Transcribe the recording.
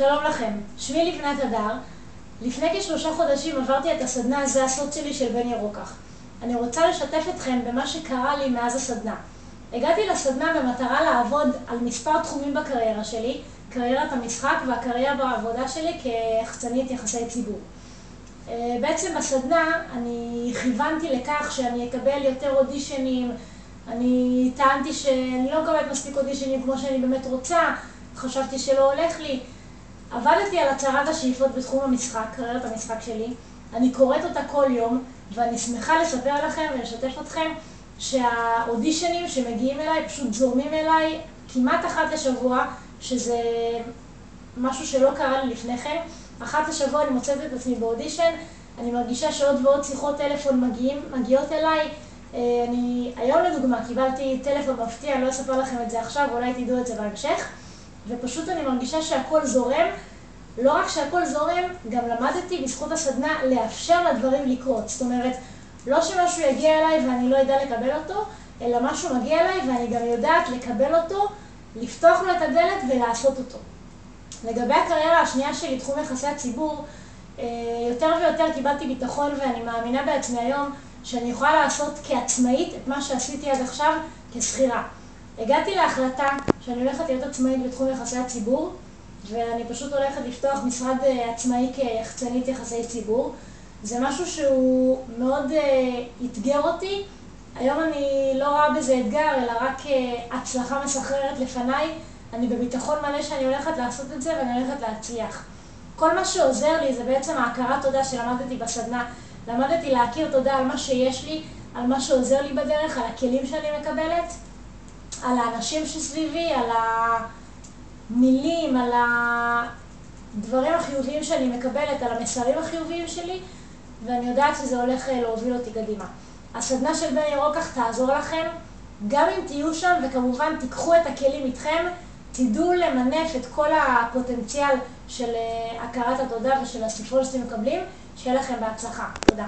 שלום לכם, שמי לבנת הדר. לפני כ3 חודשים עברתי את הסדנה "זה הסוד שלי" של בני רוקח. אני רוצה לשתף אתכם במה שקרה לי מאז הסדנה. הגעתי לסדנה במטרה לעבוד על מספר תחומים בקריירה שלי, קריירת המשחק והקריירה בעבודה שלי כיחצנית יחסי ציבור. בעצם בסדנה אני כיוונתי לכך שאני אקבל יותר אודישנים. אני טענתי שאני לא מקבלת מספיק אודישנים כמו שאני באמת רוצה, חשבתי שלא הולך לי. עבדתי על הצהרת השאיפות בתחום המשחק, קריירת המשחק שלי. אני קוראת אותה כל יום, ואני שמחה לספר לכם ולשתף אתכם שהאודישנים שמגיעים אליי פשוט זורמים אליי כמעט אחת לשבוע, שזה משהו שלא קרה לי לפני כן. אחת לשבוע אני מוצאת את עצמי באודישן, אני מרגישה שעוד ועוד שיחות טלפון מגיעות אליי. היום לדוגמה קיבלתי טלפון מפתיע, אני לא אספר לכם את זה עכשיו, אולי תדעו את זה בהמשך. ופשוט אני מרגישה שהכל זורם. לא רק שהכל זורם, גם למדתי בזכות הסדנה לאפשר לדברים לקרות. זאת אומרת, לא שמשהו יגיע אליי ואני לא יודע לקבל אותו, אלא משהו מגיע אליי ואני גם יודעת לקבל אותו, לפתוח לו את הדלת ולעשות אותו. לגבי הקריירה השנייה שלי, תחום יחסי הציבור, יותר ויותר קיבלתי ביטחון ואני מאמינה בעצמי היום שאני יכולה לעשות כעצמאית את מה שעשיתי עד עכשיו כשכירה. הגעתי להחלטה שאני הולכת להיות עצמאית בתחום יחסי הציבור, ואני פשוט הולכת לפתוח משרד עצמאי כיחצנית יחסי ציבור. זה משהו שהוא מאוד אתגר אותי. היום אני לא רואה בזה אתגר, אלא רק הצלחה מסחררת לפניי. אני בביטחון מלא שאני הולכת לעשות את זה ואני הולכת להצליח. כל מה שעוזר לי זה בעצם ההכרת תודה שלמדתי בסדנה. למדתי להכיר תודה על מה שיש לי, על מה שעוזר לי בדרך, על הכלים שאני מקבלת, על האנשים שסביבי, על המילים, על הדברים החיוביים שאני מקבלת, על המסרים החיוביים שלי, ואני יודעת שזה הולך להוביל אותי קדימה. הסדנה של בני רוקח תעזור לכם, גם אם תהיו שם, וכמובן תיקחו את הכלים איתכם, תדעו למנף את כל הפוטנציאל של הכרת התודה ושל הסיפור שאתם מקבלים. שיהיה לכם בהצלחה. תודה.